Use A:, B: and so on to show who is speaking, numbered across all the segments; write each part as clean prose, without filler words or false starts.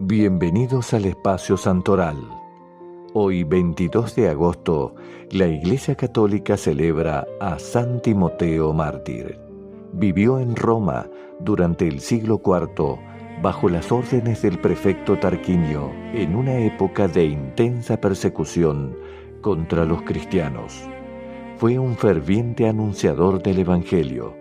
A: Bienvenidos al Espacio Santoral. Hoy, 22 de agosto, la Iglesia Católica celebra a San Timoteo mártir. Vivió en Roma durante el siglo IV bajo las órdenes del prefecto Tarquinio en una época de intensa persecución contra los cristianos. Fue un ferviente anunciador del Evangelio.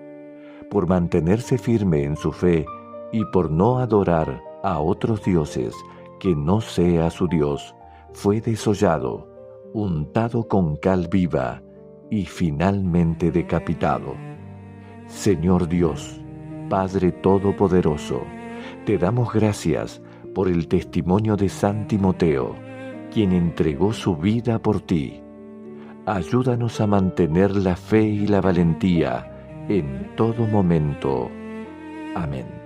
A: Por mantenerse firme en su fe y por no adorar a otros dioses que no sea su Dios, fue desollado, untado con cal viva y finalmente decapitado. Señor Dios, Padre Todopoderoso, te damos gracias por el testimonio de San Timoteo, quien entregó su vida por ti. Ayúdanos a mantener la fe y la valentía en todo momento. Amén.